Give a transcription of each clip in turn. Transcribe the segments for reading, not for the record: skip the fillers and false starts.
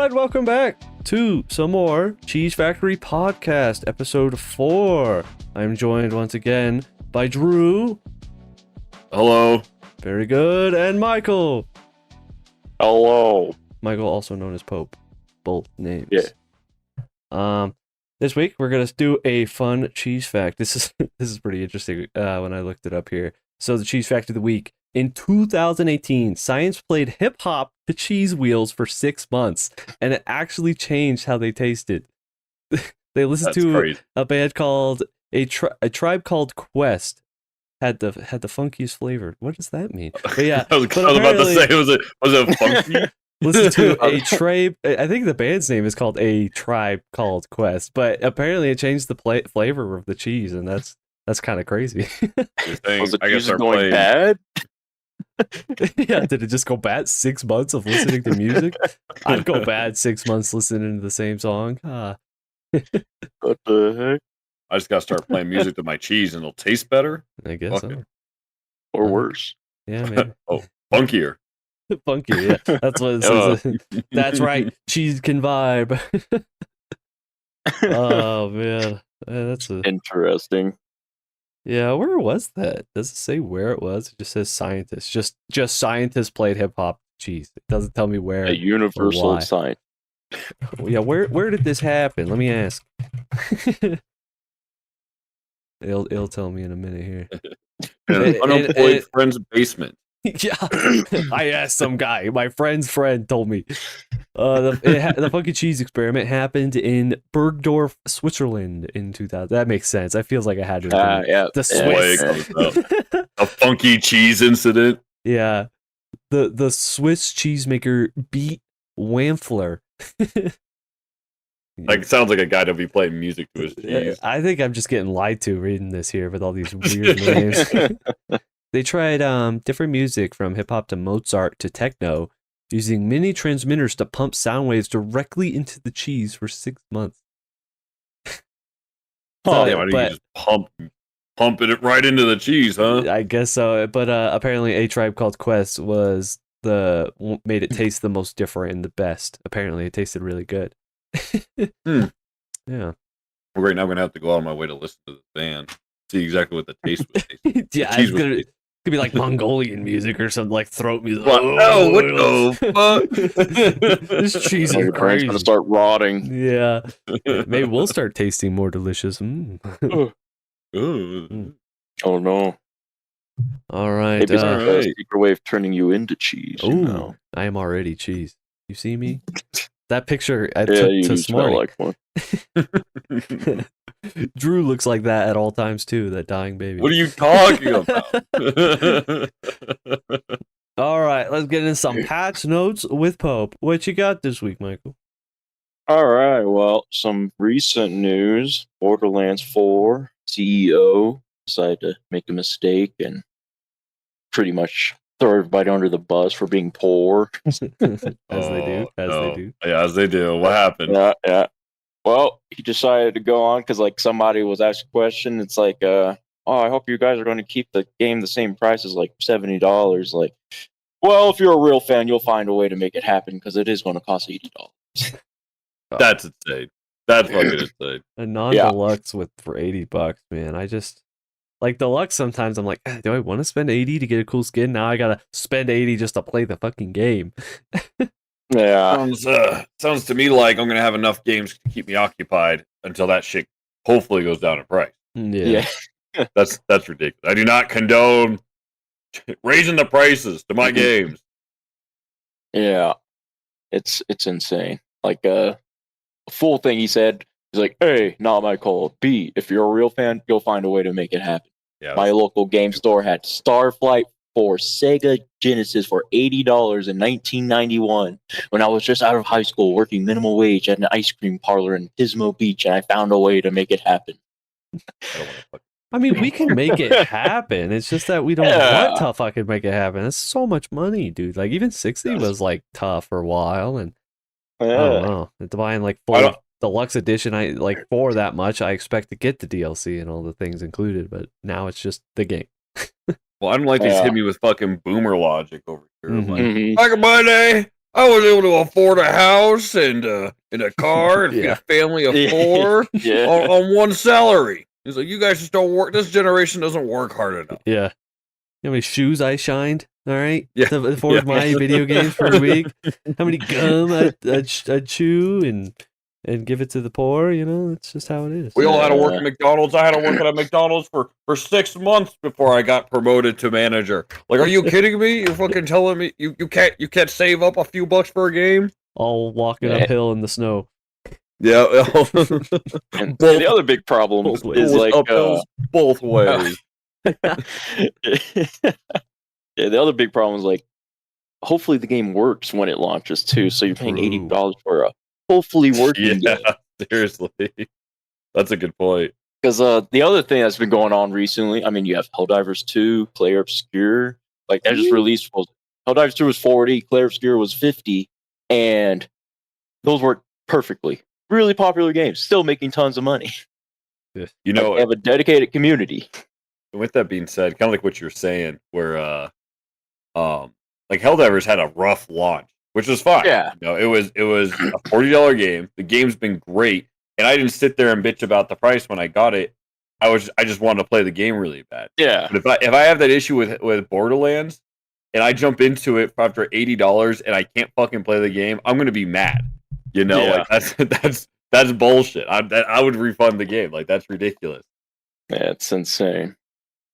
everyone, welcome back to some more Cheese Factory Podcast, episode 4. I'm joined once again by Drew. Hello. Very good. And Michael. Hello. Michael, also known as Pope. Both names. Yeah. This week we're gonna do a fun cheese fact. This is pretty interesting when I looked it up here. So the cheese fact of the week. In 2018, science played hip hop to cheese wheels for 6 months, and it actually changed how they tasted. They listened to a band called a Tribe Called Quest. Had the funkiest flavor. What does that mean? But yeah, I was about to say, was it funky? Listen to a tribe. I think the band's name is called A Tribe Called Quest, but apparently it changed the flavor of the cheese, and that's kind of crazy. Was the cheese going bad? Yeah, did it just go bad? 6 months of listening to music? I'd go bad 6 months listening to the same song. What the heck? I just gotta start playing music to my cheese, and it'll taste better. I guess so. Or worse. Yeah, man. Oh, funkier. Funky, yeah. That's what it says. That's right. Cheese can vibe. Oh man, that's Interesting. Yeah. Where was that? Does it say where it was? It just says scientists. Just scientists played hip hop cheese. It doesn't tell me where. A universal science. Yeah. Where did this happen? Let me ask. It'll tell me in a minute here. In an unemployed friend's basement. Yeah, I asked some guy. My friend's friend told me. The funky cheese experiment happened in Bergdorf, Switzerland in 2000. That makes sense. I feels like I had to. Yeah, the Swiss. A funky cheese incident. Yeah, the Swiss cheesemaker beat Wampfler. Like, sounds like a guy to be playing music to his cheese. I think I'm just getting lied to reading this here with all these weird names. They tried different music from hip hop to Mozart to techno, using mini transmitters to pump sound waves directly into the cheese for 6 months. Why don't you just pump it right into the cheese, huh? I guess so. But apparently, A Tribe Called Quest was made it taste the most different and the best. Apparently, it tasted really good. Yeah. Well, right now, I'm gonna have to go out of my way to listen to this band, see exactly what the taste was. Yeah, it's gonna be like Mongolian music or something, like throat music. What? Oh, what the fuck? This cheese is Your brain's crazy. gonna start rotting. Yeah, maybe we'll start tasting more delicious. Ooh. Oh no! All right. Maybe it's a secret way of turning you into cheese. Oh, you know? I am already cheese. You see me? That picture I Yeah, took you to smell Smarty. like one. Drew looks like that at all times too. That dying baby. What are you talking about? All right, let's get into some patch notes with Pope. What you got this week, Michael? All right. Well, some recent news: Borderlands 4 CEO decided to make a mistake and pretty much throw everybody under the bus for being poor. As they do. Yeah, as they do. What happened? Yeah. Well, he decided to go on because, like, somebody was asked a question. It's like, I hope you guys are going to keep the game the same price as, like, $70. Like, well, if you're a real fan, you'll find a way to make it happen because it is going to cost $80. That's insane. That's fucking insane. A non-deluxe for $80, man. I just like deluxe. Sometimes I'm like, do I want to spend $80 to get a cool skin? Now I gotta spend $80 just to play the fucking game. Yeah. Sounds to me like I'm gonna have enough games to keep me occupied until that shit hopefully goes down in price. Yeah. That's ridiculous. I do not condone raising the prices to my games. Yeah. It's insane. Like a full thing he said. He's like, hey, not my call. B, if you're a real fan, you'll find a way to make it happen. Yeah, my local game store had Starflight for Sega Genesis for $80 in 1991 when I was just out of high school working minimum wage at an ice cream parlor in Pismo Beach, and I found a way to make it happen. I mean, we can make it happen. It's just that we don't want to fucking make it happen. It's so much money, dude. Like, even 60 was, like, tough for a while, and I don't know. Buying, like, full deluxe edition, for that much, I expect to get the DLC and all the things included, but now it's just the game. Well, I don't like these hit me with fucking boomer logic over here. Mm-hmm. Like, fucking money! I was able to afford a house and a car and feed Yeah. a family of 4 Yeah. on one salary. He's like, you guys just don't work. This generation doesn't work hard enough. Yeah. You know how many shoes I shined? All right. Yeah. To afford my video games for a week. How many gum I'd chew and give it to the poor. You know, it's just how it is. We all had to work at McDonald's. I had to work at a McDonald's for 6 months before I got promoted to manager. Like, are you kidding me? You're fucking telling me you can't save up a few bucks for a game? All walking uphill in the snow. Yeah. And the other big problem both ways. is like both ways. yeah, the other big problem is like hopefully the game works when it launches too. So you're paying $80 for a hopefully working game. Seriously. That's a good point. Because the other thing that's been going on recently, I mean, you have Helldivers 2, Clair Obscure. Like, that just released. Helldivers 2 was 40, Clair Obscure was 50, and those work perfectly. Really popular games, still making tons of money. You know, they have a dedicated community. With that being said, kind of like what you're saying, where like Helldivers had a rough launch, which was fine. Yeah. You know, it was a $40 game. The game's been great, and I didn't sit there and bitch about the price when I got it. I just wanted to play the game really bad. Yeah. But if I have that issue with Borderlands, and I jump into it after $80 and I can't fucking play the game, I'm gonna be mad. You know, like that's bullshit. I would refund the game. Like, that's ridiculous. Yeah, it's insane.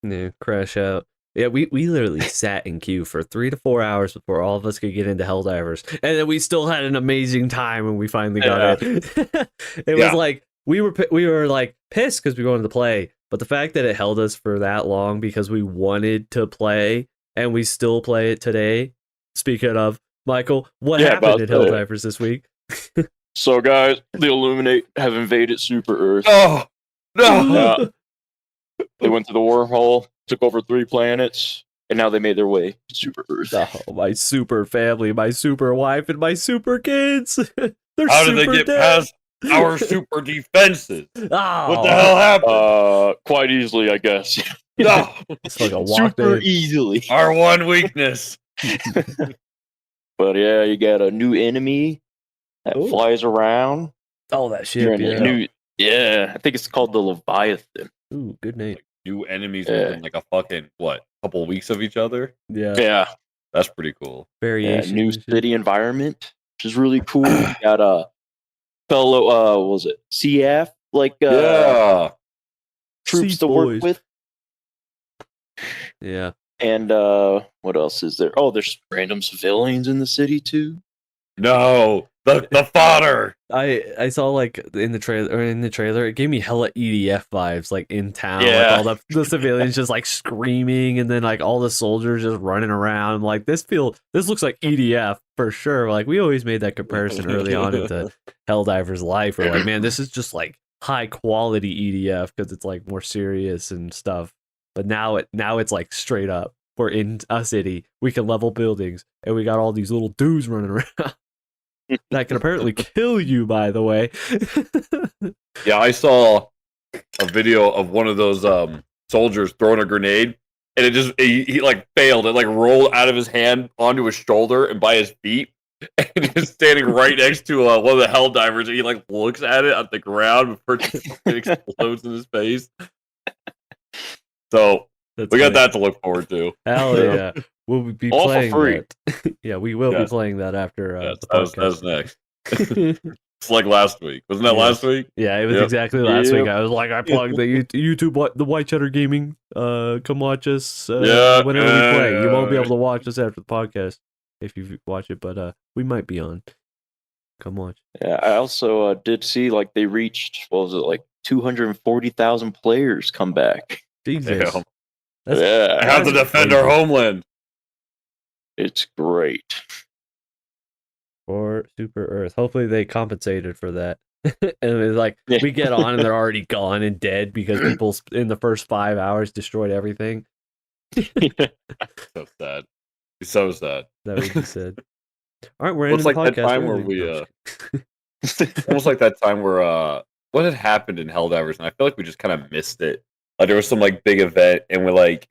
Yeah, crash out. Yeah, we literally sat in queue for 3 to 4 hours before all of us could get into Helldivers, and then we still had an amazing time when we finally got it. It was like we were like pissed because we wanted to play, but the fact that it held us for that long because we wanted to play and we still play it today. Speaking of, Michael, what happened at Helldivers this week? So, guys, the Illuminate have invaded Super Earth. Oh no! They went to the wormhole, took over 3 planets, and now they made their way to Super Earth. Oh, my super family, my super wife, and my super kids. They're How did super they get dead. past our super defenses? Oh, What the hell happened? Quite easily, I guess. No, it's like a walk Super in. easily. our one weakness. But yeah, you got a new enemy that flies around. Oh, that shit. Yeah. I think it's called the Leviathan. Ooh, good name. New enemies within like a fucking couple weeks of each other. Yeah. That's pretty cool. Variation. New city environment, which is really cool. You got a fellow, what was it CF? Like troops to work with. Yeah. And what else is there? Oh, there's random civilians in the city too. No, the fodder. I saw like in the trailer, it gave me hella EDF vibes, like in town, Yeah. like all the civilians just like screaming, and then like all the soldiers just running around. Like this looks like EDF for sure. Like we always made that comparison early on into Helldivers Life. We're like, man, this is just like high quality EDF because it's like more serious and stuff. But now it's like straight up. We're in a city, we can level buildings, and we got all these little dudes running around. That can apparently kill you, by the way. Yeah, I saw a video of one of those soldiers throwing a grenade, and he like failed. It like rolled out of his hand onto his shoulder and by his feet, and he's standing right next to one of the Helldivers, and he like looks at it at the ground before it explodes in his face. So we got that to look forward to. Hell yeah. We'll be all playing for free. that. Yeah, we will be playing that after the That's podcast. next. It's like last week. Wasn't that last week? Yeah, it was exactly last week. I was like, I plugged the YouTube, the White Cheddar Gaming. Come watch us whenever we play. You won't be able to watch us after the podcast if you watch it, but we might be on. Come watch. Yeah, I also did see like they reached, what was it, like 240,000 players come back. Jesus. I have to defend our homeland. It's great. For Super Earth. Hopefully they compensated for that. And it's like we get on and they're already gone and dead because people in the first 5 hours destroyed everything. So sad. It's so sad. That would be sad. All right, we're in the like podcast. That time where we almost like that time where what had happened in Helldivers, and I feel like we just kind of missed it. Like there was some like big event, and we're like,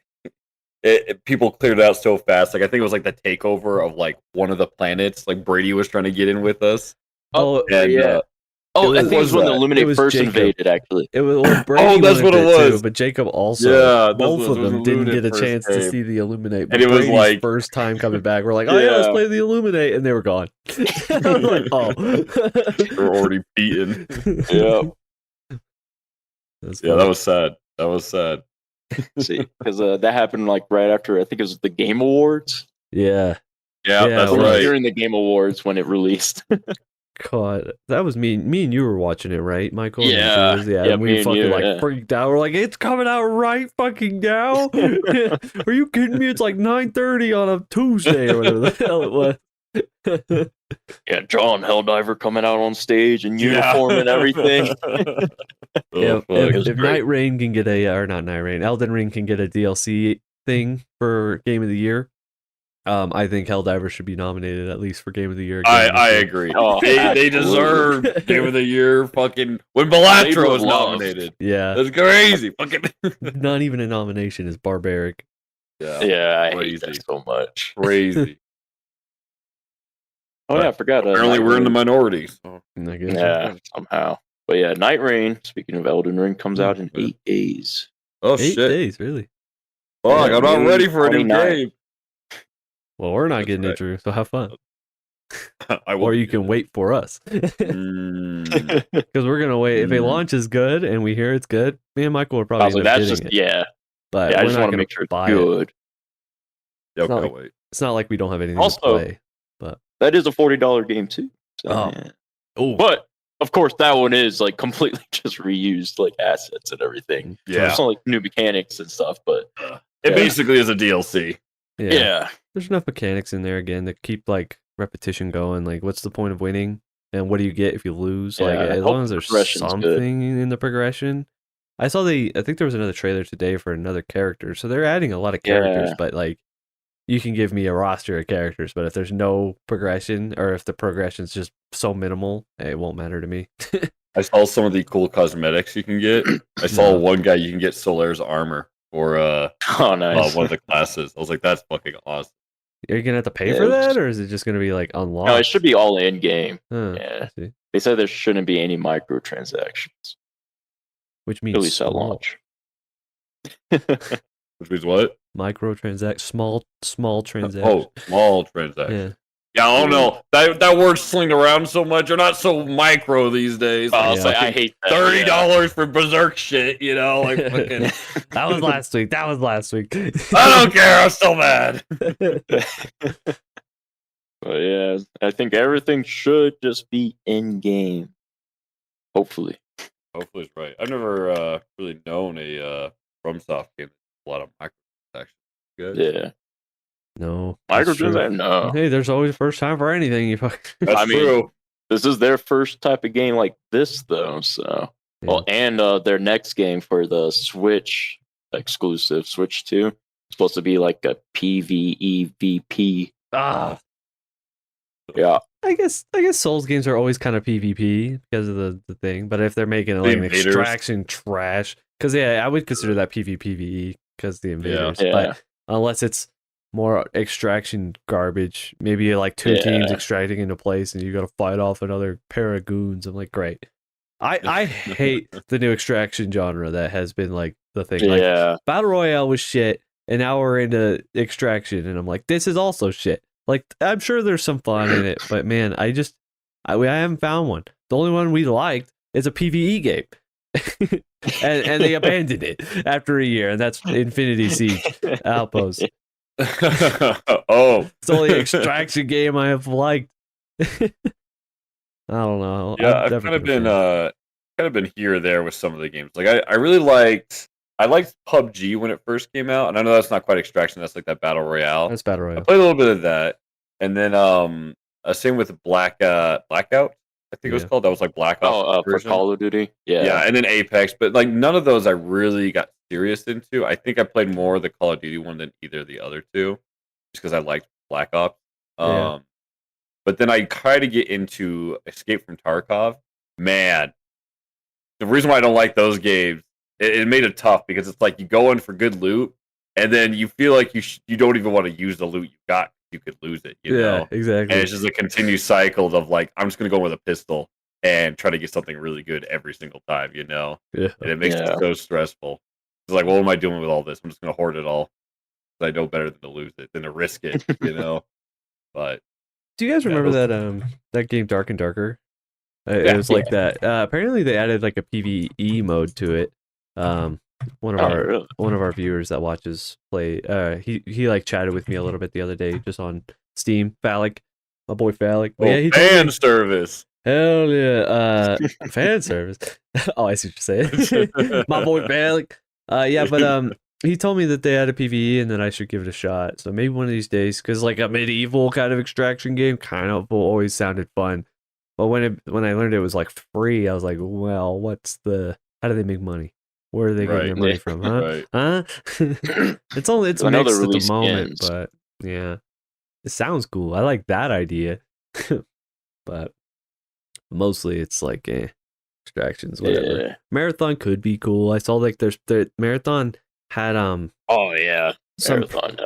people cleared it out so fast. Like I think it was like the takeover of like one of the planets. Like Brady was trying to get in with us. Oh, And yeah. Oh, I was- think it was when the that? It Illuminate was first Jacob. invaded. Actually, it was well, Brady that's wanted what it too, was. but Jacob also. Yeah, Both that's of when them didn't Illuminate get a first chance to came. see the Illuminate. But And it was Brady's like- first time coming back. We're like, oh yeah, let's Yeah. play the Illuminate, and they were gone. We're like, oh, We're already beaten. yeah. That's Yeah, funny. that was sad. That was sad. See, because that happened like right after I think it was the Game Awards. Yeah. Yeah, Yeah, that's it was. right. During the Game Awards when it released. God, that was me. Me and you were watching it, right, Michael? And Yeah. Jules? Yeah. Yeah, And me we and fucking you, like yeah. freaked out. We're like, it's coming out right fucking now. Are you kidding me? It's like 9:30 on a Tuesday or whatever the hell it was. Yeah, John Helldiver coming out on stage in uniform and everything. Yeah, Oh, fuck. if Night Rain can get or not Night Rain, Elden Ring can get a DLC thing for Game of the Year, I think Helldiver should be nominated at least for Game of the Year. again I this year. agree. Oh, they absolutely. deserve Game of the Year. Fucking when Labor Belatro of was love. nominated. Yeah, That's crazy. Fucking not even a nomination is barbaric. Yeah, I hate Crazy. that so much. Crazy. Oh yeah, I forgot. Apparently, Night we're in the Rain. minority. So. I guess. Yeah, somehow. But yeah, Night Rain. Speaking of Elden Ring, comes out in 8 days. Oh 8 shit! days, really. Fuck, Yeah, I'm not May ready for a new 29th. game. Well, we're not That's getting right. it, Drew. So have fun, I will or you get can it. wait for us because Mm. we're gonna wait. If it Mm. launches good and we hear it's good, me and Michael will probably Also, end up that's getting just it. yeah. But Yeah, I we're just not want to gonna make sure it's buy it. good. Yeah, not okay, like- wait. It's not like we don't have anything Also- to play. That is a $40 game too. So, Oh. yeah. Oh, But of course, that one is like completely just reused like assets and everything. Yeah, It's not like new mechanics and stuff, but it Yeah. basically is a DLC. yeah. There's enough mechanics in there again to keep like repetition going. Like, what's the point of winning? And what do you get if you lose? Like, Yeah, I as hope long as the there's progression's something good. in the progression. I think there was another trailer today for another character. So they're adding a lot of characters, Yeah. but like, you can give me a roster of characters, but if there's no progression or if the progression's just so minimal, it won't matter to me. I saw some of the cool cosmetics you can get. I saw No. one guy you can get Solaire's armor or oh nice. one of the classes. I was like, that's fucking awesome. Are you gonna have to pay Yeah, for it was that, just- or is it just gonna be like unlocked? No, it should be all in game. Huh, Yeah. I see. They said there shouldn't be any microtransactions, Which at means least at small. launch. Which means what? Small Oh, transaction. small transaction. Yeah. Yeah, I don't know. That word's slinged around so much. They're not so micro these days. I Like, was like, I fucking hate that. $30 for Berserk shit, you know? Like, fucking, That was last week. I I don't care. I'm still mad. But yeah, I think everything should just be in game. Hopefully. Hopefully it's right. I've never really known a FromSoft game. A lot of microtransactions. Good. Yeah. No. that's true. Microtransactions? No. Hey, there's always a first time for anything. You fuck. That's I mean, true. This is their first type of game like this, though. So, well, and their next game for the Switch exclusive, Switch 2, supposed to be like a PvEVP. Ah, Yeah. I guess Souls games are always kind of PvP because of the thing. But if they're making it The like an invaders. extraction trash, because I would consider that PvPvE because the invaders. Yeah. But unless it's more extraction garbage, maybe like two teams Yeah. extracting into place and you got to fight off another pair of goons. I'm like, great. I hate the new extraction genre that has been like the thing. Like, Yeah. Battle Royale was shit, and now we're into extraction, and I'm like, this is also shit. Like, I'm sure there's some fun in it, but man, I haven't found one. The only one we liked is a PvE game, and they abandoned it after a year, and that's Infinity Siege Outpost. Oh. It's the only extraction game I have liked. I don't know. Yeah, I'm I've never kind gonna of been here or there with some of the games. Like I really liked PUBG when it first came out, and I know that's not quite extraction, that's like that battle royale. That's Battle I Royale. played a little bit of that. And then same with Blackout, I think it was Yeah. called. That was like Black Ops For version. Call of Duty? Yeah, Yeah. and then Apex, but like none of those I really got serious into. I think I played more the Call of Duty one than either of the other two, just because I liked Black Ops. Yeah. But then I tried to get into Escape from Tarkov. Man, the reason why I don't like those games, it made it tough because it's like you go in for good loot, and then you feel like you don't even want to use the loot you got. You could lose it, you know. Exactly. And it's just a continued cycle of like, I'm just gonna go with a pistol and try to get something really good every single time, you know. Yeah. And it makes it so stressful. It's like, what am I doing with all this? I'm just gonna hoard it all. I know better than to lose it than to risk it, you know. But do you guys remember that game Dark and Darker? It was like that. Apparently, they added like a PvE mode to it. One of our viewers that watches play. He like chatted with me a little bit the other day just on Steam. Phallic, my boy Phallic. Oh, yeah, he fan service. Hell yeah, fan service. Oh, I see what you're saying. My boy Phallic. Yeah, but he told me that they had a PvE and that I should give it a shot. So maybe one of these days, because like a medieval kind of extraction game kind of always sounded fun. But when I learned it was like free, I was like, well, how do they make money? Where are they getting their money from? Huh? Huh? it's mixed at the moment, but yeah, it sounds cool. I like that idea, but mostly it's like extractions, whatever. Yeah. Marathon could be cool. I saw like the Marathon had oh yeah,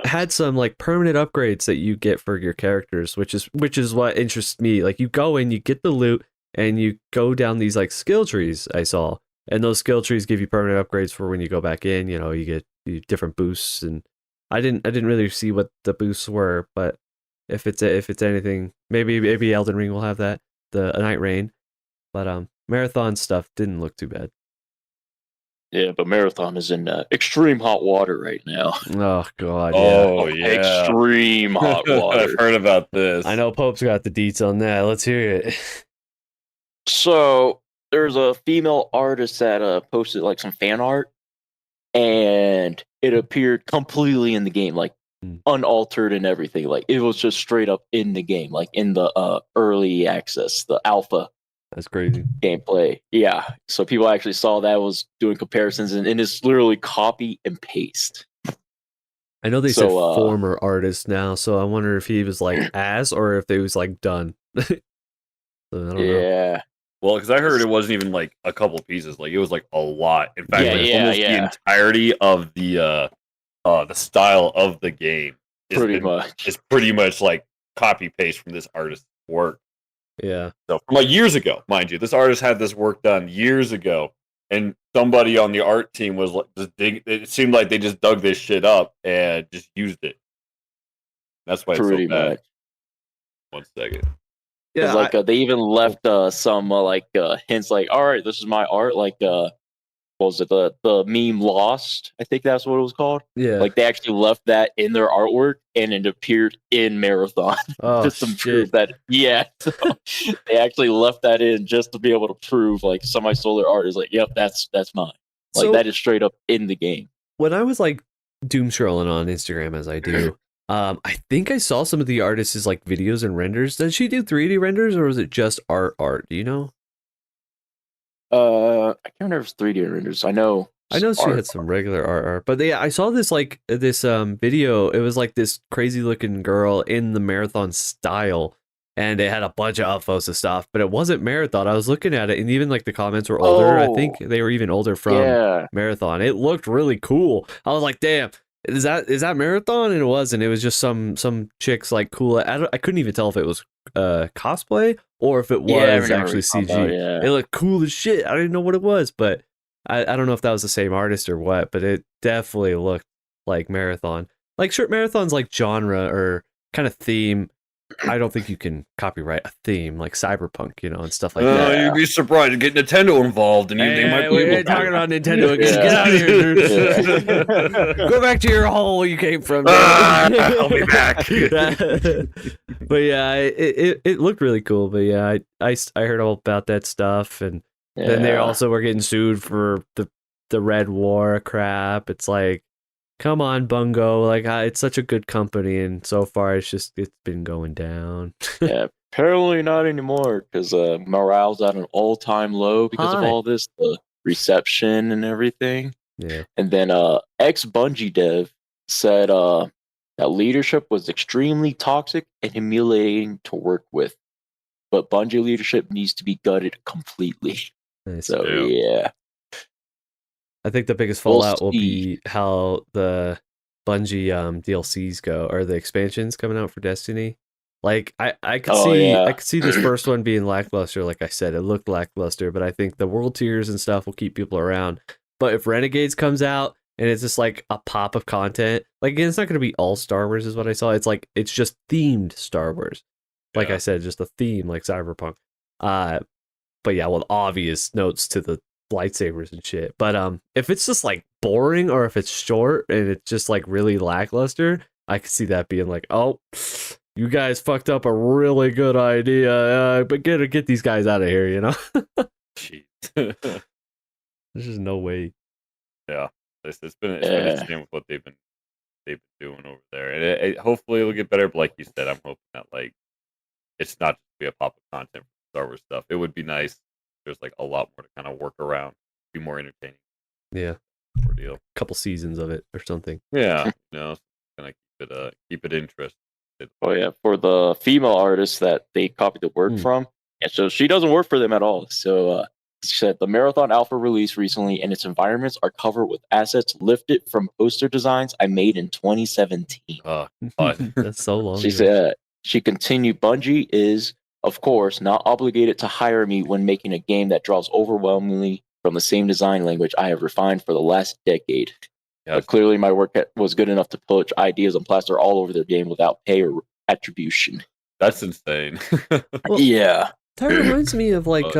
had some like permanent upgrades that you get for your characters, which is what interests me. Like you go in, you get the loot, and you go down these like skill trees I saw, and those skill trees give you permanent upgrades for when you go back in. You know, you get different boosts, and I didn't really see what the boosts were, but if it's anything, maybe Elden Ring will have that, the Night Rain, but Marathon stuff didn't look too bad. Yeah, but Marathon is in extreme hot water right now. Oh god! Oh yeah, extreme hot water. I've heard about this. I know Pope's got the deets on that. Let's hear it. So there's a female artist that posted like some fan art, and it appeared completely in the game, like unaltered and everything. Like it was just straight up in the game, like in the early access, the alpha. That's crazy. Gameplay. Yeah. So people actually saw that, was doing comparisons, and it's literally copy and paste. I know they said former artist now, so I wonder if he was like or if they was like done. So I don't know. Well, because I heard it wasn't even like a couple pieces, like it was like a lot. In fact, almost the entirety of the style of the game is pretty much like copy paste from this artist's work. Yeah. So from like years ago, mind you, this artist had this work done years ago, and somebody on the art team was like, it seemed like they just dug this shit up and just used it. That's why it's so bad. 1 second. Yeah, like they even left some hints, like, all right, this is my art. Like, what was it, the meme Lost? I think that's what it was called. Yeah, like they actually left that in their artwork, and it appeared in Marathon. Oh, just to prove that. Yeah, so they actually left that in just to be able to prove, like, somebody stole their art. Is like, yep, that's mine. Like, that is straight up in the game. When I was like doom scrolling on Instagram, as I do, I think I saw some of the artists' like videos and renders. Did she do 3D renders, or was it just art? Do you know? I can't remember if it's 3D renders. I know she had some regular art, but I saw this video. It was like this crazy looking girl in the Marathon style, and it had a bunch of upvotes and stuff, but it wasn't Marathon. I was looking at it, and even like the comments were older. I think they were even older from Marathon. It looked really cool. I was like, damn, is that Marathon? And it wasn't. It was just some chicks like cool. I couldn't even tell if it was cosplay or if it was actually CG. It looked cool as shit. I didn't know what it was, but I don't know if that was the same artist or what, but it definitely looked like Marathon. Like, sure, Marathon's like genre or kind of theme. I don't think you can copyright a theme like cyberpunk, and stuff like that. You'd be surprised to get Nintendo involved, and they might be. We're talking about Nintendo. Get out of here, dude. Go back to your hole you came from. I'll be back. But yeah, it looked really cool. But yeah, I heard all about that stuff, and then they also were getting sued for the Red War crap. It's like, come on, Bungo. Like, it's such a good company, and so far it's been going down. Yeah, apparently not anymore, because morale's at an all-time low because of all this, the reception and everything. Yeah. And then ex-Bungie dev said that leadership was extremely toxic and humiliating to work with, but Bungie leadership needs to be gutted completely. Nice. So yeah. I think the biggest fallout will be how the Bungie DLCs go, or the expansions coming out for Destiny. Like I could Oh, see yeah. I could see this first one being lackluster. Like I said, it looked lackluster, but I think the world tiers and stuff will keep people around. But if Renegades comes out and it's just like a pop of content, like again, it's not going to be all Star Wars, is what I saw. It's like it's just themed Star Wars. Like Yeah. I said, just a theme like Cyberpunk. But yeah, with obvious notes to the lightsabers and shit. But if it's just like boring or if it's short and it's just like really lackluster, I could see that being like, oh, you guys fucked up a really good idea. But get these guys out of here, you know? Jeez. There's just no way. Yeah, it's been interesting with what they've been doing over there, and hopefully it'll get better. But like you said, I'm hoping that like it's not just be a pop of content for Star Wars stuff. It would be nice if there's like a lot more to kind of work around, be more entertaining. Yeah, ordeal. Couple seasons of it or something. Yeah, kind of keep it interesting. Oh yeah, for the female artist that they copied the work from, and so she doesn't work for them at all. So she said the Marathon Alpha released recently, and its environments are covered with assets lifted from poster designs I made in 2017. That's so long. She said she continued. Bungie is, of course, not obligated to hire me when making a game that draws overwhelmingly from the same design language I have refined for the last decade. Yes. But clearly, my work was good enough to put ideas and plaster all over their game without pay or attribution. That's insane. Well, yeah, that reminds me of like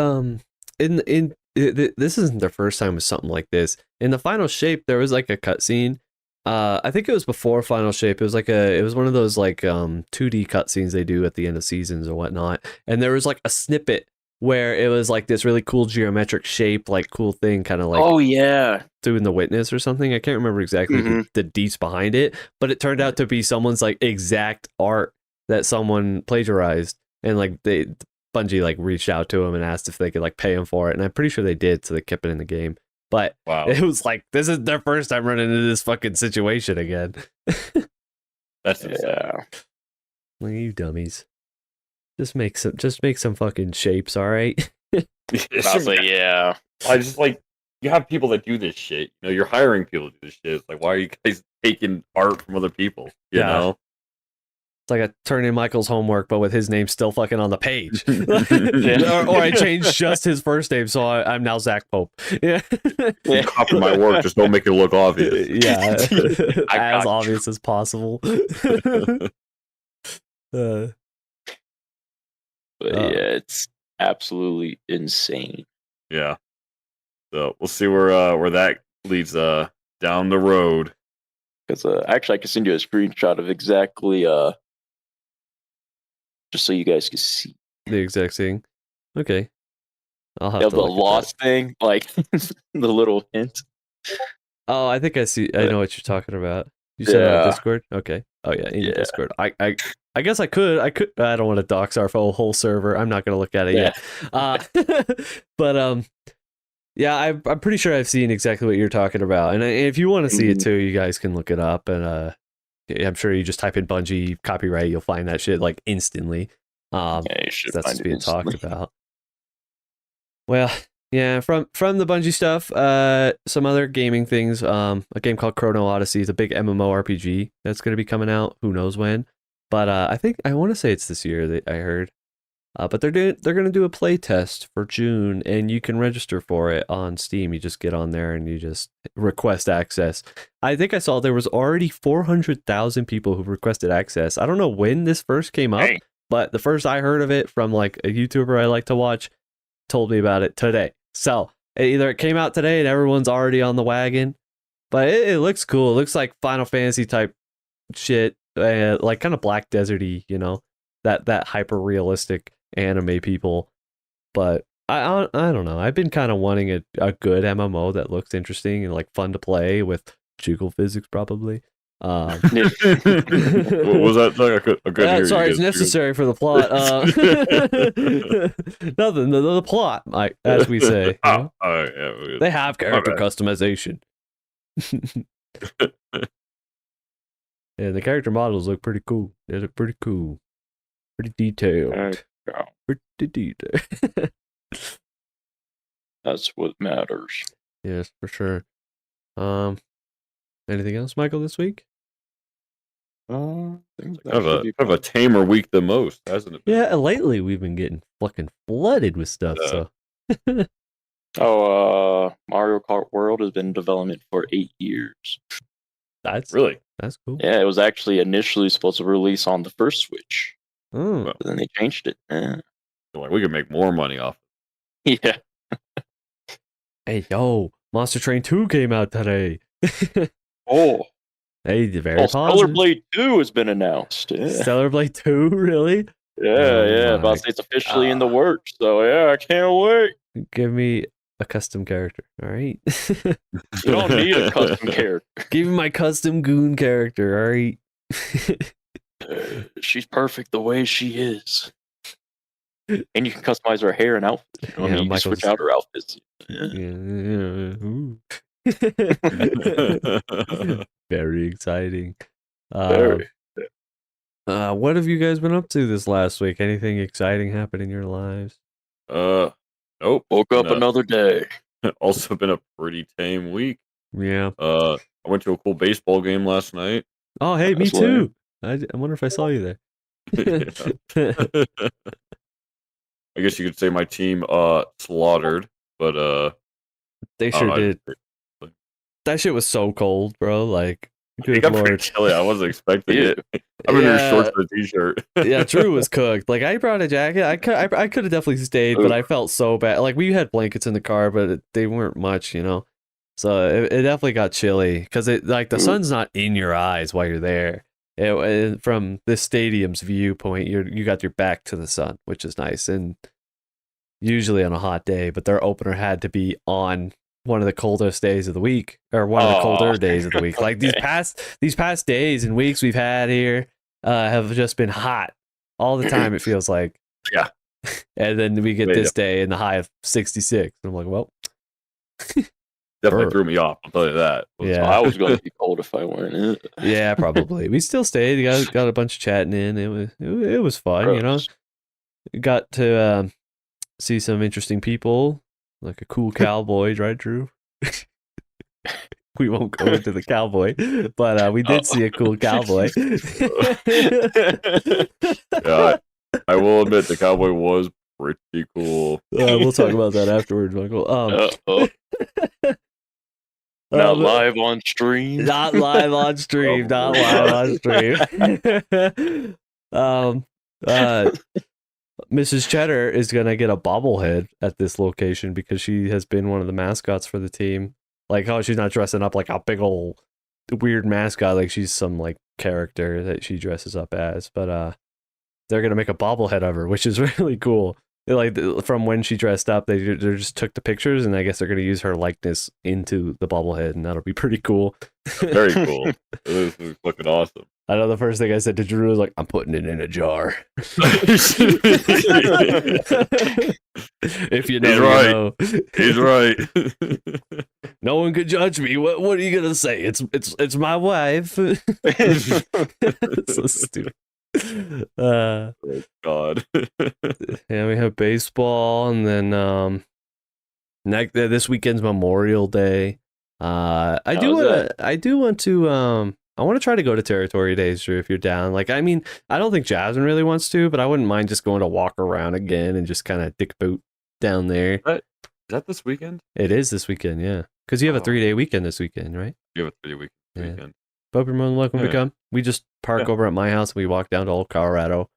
this isn't the first time with something like this. In the Final Shape, there was like a cutscene. I think it was before Final Shape. It was one of those like 2D cutscenes they do at the end of seasons or whatnot. And there was like a snippet where it was like this really cool geometric shape, like cool thing, kind of like oh yeah, doing the witness or something. I can't remember exactly the deets behind it, but it turned out to be someone's like exact art that someone plagiarized, and like Bungie like reached out to him and asked if they could like pay him for it, and I'm pretty sure they did, so they kept it in the game. But wow, it was like this is their first time running into this fucking situation again. That's insane. Like, you dummies. Just make some fucking shapes, all right? yeah. I just like you have people that do this shit. You're hiring people to do this shit. It's like, why are you guys taking art from other people? You know? It's like I turn in Michael's homework, but with his name still fucking on the page. or I changed just his first name, so I'm now Zach Pope. Yeah. Copy my work, just don't make it look obvious. Yeah. As obvious as possible. But yeah, it's absolutely insane. Yeah. So we'll see where that leads down the road. Because actually, I can send you a screenshot of exactly just so you guys can see the exact thing. Okay, I'll have to the lost thing, like the little hint. Oh, I think I see. I know what you're talking about. You said on Discord. Okay. Oh yeah, in Discord. I guess I could. I don't want to dox our whole server. I'm not gonna look at it yet. But yeah, I'm pretty sure I've seen exactly what you're talking about. And if you want to see it too, you guys can look it up. And I'm sure you just type in Bungie copyright, you'll find that shit like instantly. You that's what's being talked about. Well, yeah, from the Bungie stuff, some other gaming things. A game called Chrono Odyssey is a big MMORPG that's going to be coming out. Who knows when? But I want to say it's this year that I heard. But they're going to do a play test for June, and you can register for it on Steam. You just get on there and you just request access. I think I saw there was already 400,000 people who requested access. I don't know when this first came up, but the first I heard of it from like a YouTuber I like to watch told me about it today. So either it came out today and everyone's already on the wagon, but it looks cool. It looks like Final Fantasy type shit, like kind of Black Desert-y, that hyper realistic anime people. But I don't know. I've been kind of wanting a good MMO that looks interesting and like fun to play with jiggle physics, probably. What was that? I couldn't hear sorry, you it's necessary for the plot. Nothing. The plot, as we say. They have character customization. And the character models look pretty cool. They look pretty cool. Pretty detailed. Pretty detailed. That's what matters. Yes, for sure. Anything else, Michael, this week? Things Kind of a tamer week than most, hasn't it been? Yeah, lately we've been getting fucking flooded with stuff. So Mario Kart World has been in development for 8 years. that's Really? That's cool. Yeah, it was actually initially supposed to release on the first Switch, Oh, but then they changed it. Yeah. Like we could make more money off. Yeah. hey, yo, Monster Train 2 came out today. Oh, Hey, very Stellar positive. Blade 2 has been announced. Yeah, Stellar Blade 2, really? yeah. my About to say it's officially in the God. works. So yeah, I can't wait. Give me a custom character, all right? You don't need a custom character. Give me my custom goon character, all right? She's perfect the way she is. And you can customize her hair and outfit. You know, Yeah, you can switch out her outfits. Yeah. Ooh. Very exciting. Very. What have you guys been up to this last week? Anything exciting happen in your lives? Nope. Woke up another day. Also been a pretty tame week. Yeah. I went to a cool baseball game last night. Oh, hey, me That's too. I wonder if I saw you there. I guess you could say my team slaughtered, but They sure did. That shit was so cold, bro. Like, it good got pretty lord. chilly. I wasn't expecting it. I'm in shorts and a t-shirt. Yeah, Drew was cooked. Like, I brought a jacket. I could have definitely stayed, but I felt so bad. Like, we had blankets in the car, but they weren't much, you know. So it definitely got chilly because the sun's not in your eyes while you're there. From this stadium's viewpoint, you got your back to the sun, which is nice, and usually on a hot day. But their opener had to be on one of the coldest days of the week, or one of the colder days of the week. Like these past days and weeks we've had here have just been hot all the time. It feels like, Yeah. And then we get this day in the high of 66. And I'm like, well, definitely threw me off. I'll tell you that. Yeah. I was going to be cold if I went. Yeah, probably. We still stayed. Got a bunch of chatting in. It was fun, you know. Got to see some interesting people, like a cool cowboy, right, Drew? We won't go into the cowboy, but we did see a cool cowboy. Yeah, I will admit the cowboy was pretty cool. We'll talk about that afterwards, Michael. Not live on stream. Not live on stream. Not live on stream. Mrs. Cheddar is gonna get a bobblehead at this location because she has been one of the mascots for the team. Like, oh, she's not dressing up like a big old weird mascot, like she's some like character that she dresses up as. But they're gonna make a bobblehead of her, which is really cool. Like, from when she dressed up, they just took the pictures, and I guess they're gonna use her likeness into the bobblehead, and that'll be pretty cool. Very cool. This is looking awesome. I know the first thing I said to Drew was like, I'm putting it in a jar. If you know, he's right. You know. He's right. No one could judge me. What are you gonna say? It's my wife. So stupid. Oh, God. Yeah, we have baseball, and then this weekend's Memorial Day. I do want to I want to try to go to Territory Days, Drew, if you're down. Like, I mean, I don't think Jasmine really wants to, but I wouldn't mind just going to walk around again and just kind of dick boot down there. Is that this weekend? It is this weekend, yeah. Because you have a 3-day weekend this weekend, right? You have a 3-week weekend. Bob, you're more than welcome to come. We just park over at my house and we walk down to Old Colorado.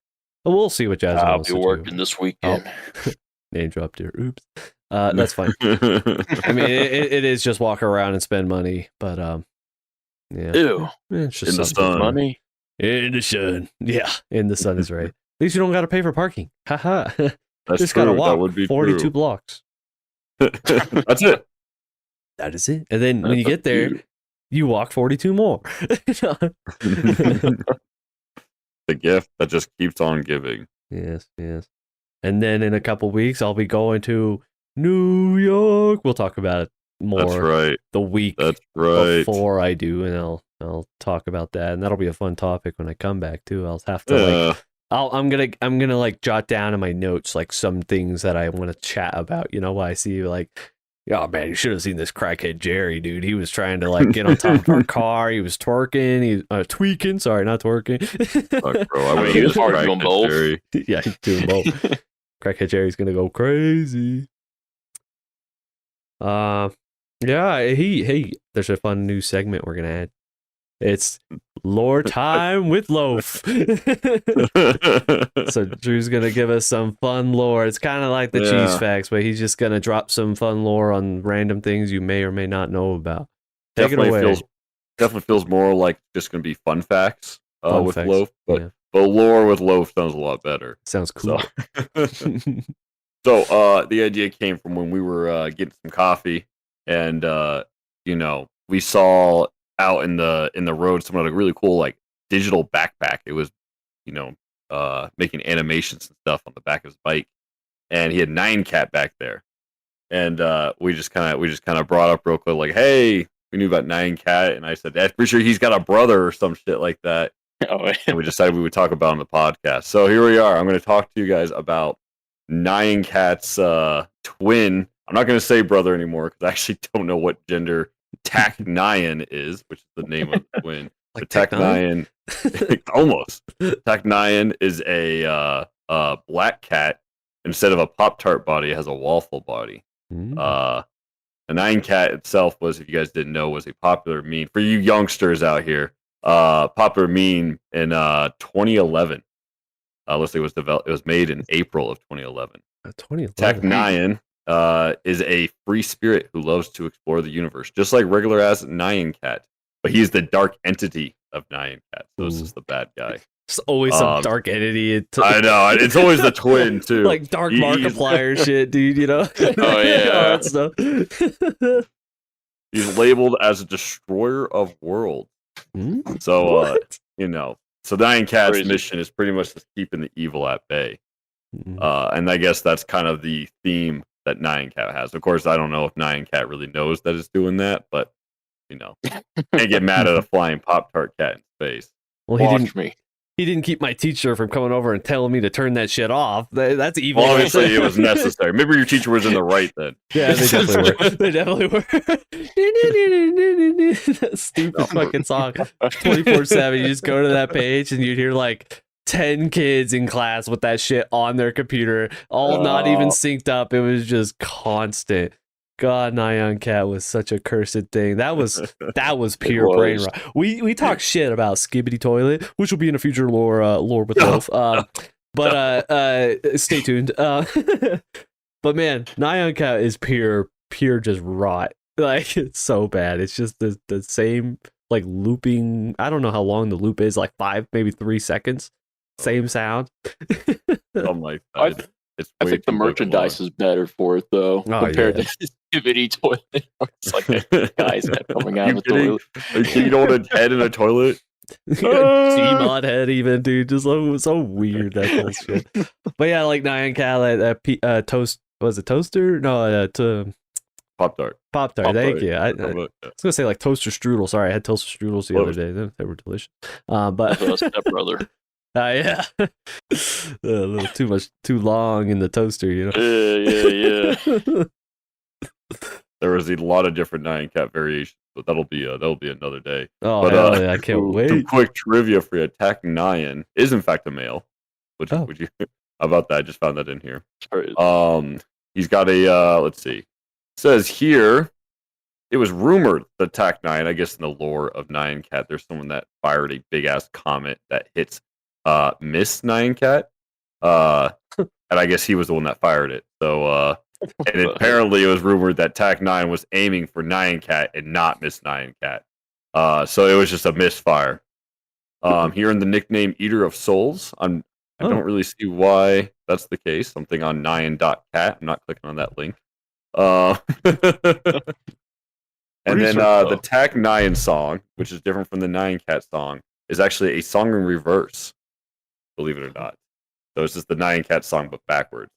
But we'll see what Jasmine wants to do. I'll be working this weekend. Oh. Name dropped here. Oops. That's fine. I mean, it is just walk around and spend money, but yeah. Ew. It's just in the sun. Money. In the sun. Yeah, in the sun is right. At least you don't got to pay for parking. Haha. That's Just true. got to walk That would be 42 true. blocks. That's it. That is it. And then when you get there, you walk 42 more. The gift that just keeps on giving. Yes. And then in a couple weeks, I'll be going to New York. We'll talk about it more. That's right. The week before I do, and I'll talk about that, and that'll be a fun topic when I come back too. I'll have to I'm gonna like jot down in my notes like some things that I want to chat about. You know, why I see like Oh man, you should have seen this crackhead Jerry, dude. He was trying to like get on top of our car. He was twerking. He tweaking. Sorry, not twerking. Fuck, bro. I mean, he was hard doing both. Jerry. Yeah, he's doing both. Crackhead Jerry's gonna go crazy. Yeah. Hey, there's a fun new segment we're gonna add. It's lore time with Loaf. So Drew's gonna give us some fun lore. It's kind of like the cheese facts, but he's just gonna drop some fun lore on random things you may or may not know about. Take it away. Definitely feels more like just gonna be fun facts with facts. Loaf, but Yeah. but lore with Loaf sounds a lot better. Sounds cool. So the idea came from when we were getting some coffee, and we saw out in the road someone had a really cool like digital backpack. It was making animations and stuff on the back of his bike, and he had Nyan Cat back there, and we just kind of brought up real quick like, hey, we knew about Nyan Cat, and I said, I'm pretty sure he's got a brother or some shit like that. Oh, And we decided we would talk about it on the podcast. So here we are. I'm going to talk to you guys about Nyan Cat's twin. I'm not going to say brother anymore because I actually don't know what gender Tak Nyan is, which is the name of the twin. Like Tak Nyan, almost. Tak Nyan is a black cat. Instead of a Pop-Tart body, it has a waffle body. The Nyan Cat itself was, if you guys didn't know, was a popular meme for you youngsters out here. Popular meme in 2011. Let's say it was made in April of 2011. 2011. Tak Nyan is a free spirit who loves to explore the universe, just like regular as Nyan Cat. But he's the dark entity of Nyan Cat, so this is the bad guy. It's always some dark entity. I know, it's always the twin too, like dark Markiplier shit, dude. You know? Oh yeah, all that stuff. He's labeled as a destroyer of worlds. So so Nyan Cat's mission is pretty much just keeping the evil at bay. And I guess that's kind of the theme that Nyan Cat has. Of course, I don't know if Nyan Cat really knows that it's doing that, but can't get mad at a flying Pop-Tart cat in space. Well, he didn't keep my teacher from coming over and telling me to turn that shit off. That's evil. Well, obviously, it was necessary. Maybe your teacher was in the right then. Yeah, they definitely were. They definitely were. That stupid fucking song. 24/7. You just go to that page and you'd hear like 10 kids in class with that shit on their computer, all not even synced up. It was just constant. God, Nyan Cat was such a cursed thing. That was pure brain rot. We talk shit about Skibbity Toilet, which will be in a future lore with Loaf. But stay tuned. But man, Nyan Cat is pure just rot. Like, it's so bad. It's just the same like looping. I don't know how long the loop is, like 5, maybe 3 seconds. Same sound. I'm like, I think the merchandise is better for it though, compared to the Skibbity Toilet. It's like a guy's head coming out of the toilet. You don't want a head in a toilet? Gmod head, even, dude. Just so weird, that whole shit. But yeah, like Nyan Cat, toast. Was it toaster? No, Pop-Tart. Pop-Tart. Thank you. I was gonna say like toaster strudel. Sorry, I had toaster strudels the other day. They were delicious. But stepbrother. Yeah, a little too long in the toaster, you know. Yeah. There was a lot of different Nyan Cat variations, but that'll be another day. Oh, but, I can't wait. Some quick trivia for you: Tak Nyan is in fact a male. Would you? How about that? I just found that in here. He's got a let's see. It says here, it was rumored that Tak Nyan, I guess in the lore of Nyan Cat, there's someone that fired a big ass comet that hits Miss Nyan Cat, and I guess he was the one that fired it. So, and apparently it was rumored that Tak Nyan was aiming for Nyan Cat and not Miss Nyan Cat. So it was just a misfire. Here in the nickname Eater of Souls, I don't really see why that's the case. Something on Nyan.cat. I'm not clicking on that link. And then the Tak Nyan song, which is different from the Nyan Cat song, is actually a song in reverse. Believe it or not. So it's just the Nyan Cat song, but backwards.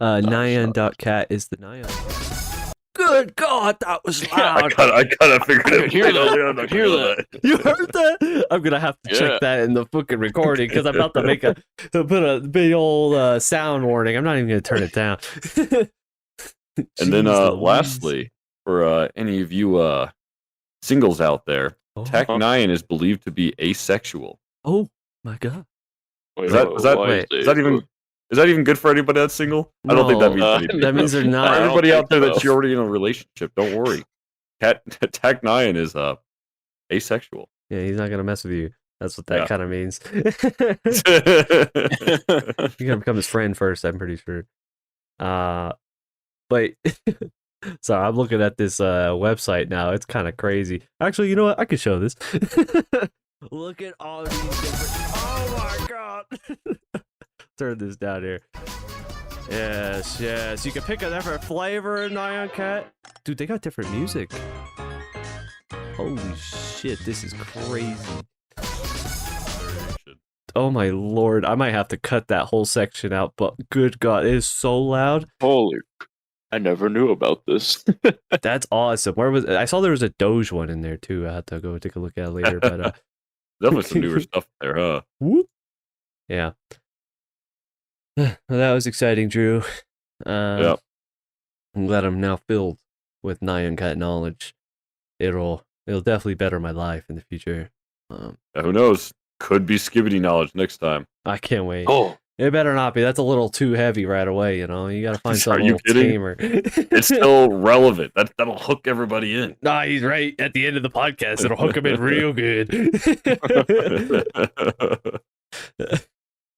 Nyan.cat is the Nyan. Good God, that was loud. I kind of figured it. Hear that? You heard that? I'm gonna have to check that in the fucking recording because I'm about to put a big old sound warning. I'm not even gonna turn it down. And then Jeez Louise. lastly, for any of you singles out there, Oh. Tech Nyan is believed to be asexual. Oh my god. Is that even good for anybody that's single? I don't think that means anything. That means they're not. For everybody out there so. that's already in a relationship, don't worry. Tech Nyan is asexual. Yeah, he's not gonna mess with you. That's what that kind of means. You're gonna become his friend first, I'm pretty sure. But so I'm looking at this website now. It's kind of crazy. Actually, you know what? I could show this. Look at all these different. Oh my god! Turn this down here. Yes. You can pick a different flavor in Nyan Cat. Dude, they got different music. Holy shit, this is crazy. Oh my lord, I might have to cut that whole section out, but good god, it is so loud. Holy, I never knew about this. That's awesome. Where was I saw there was a Doge one in there too. I have to go take a look at it later, but definitely some newer stuff there, huh? Whoop. Yeah. Well, that was exciting, Drew. Yeah. I'm glad I'm now filled with Nyan Cat knowledge. It'll definitely better my life in the future. Who knows? Could be Skibbity knowledge next time. I can't wait. Oh, It better not be. That's a little too heavy right away, you know? You gotta find something a little tamer. It's still relevant. That'll hook everybody in. Nah, he's right. At the end of the podcast, it'll hook him in real good.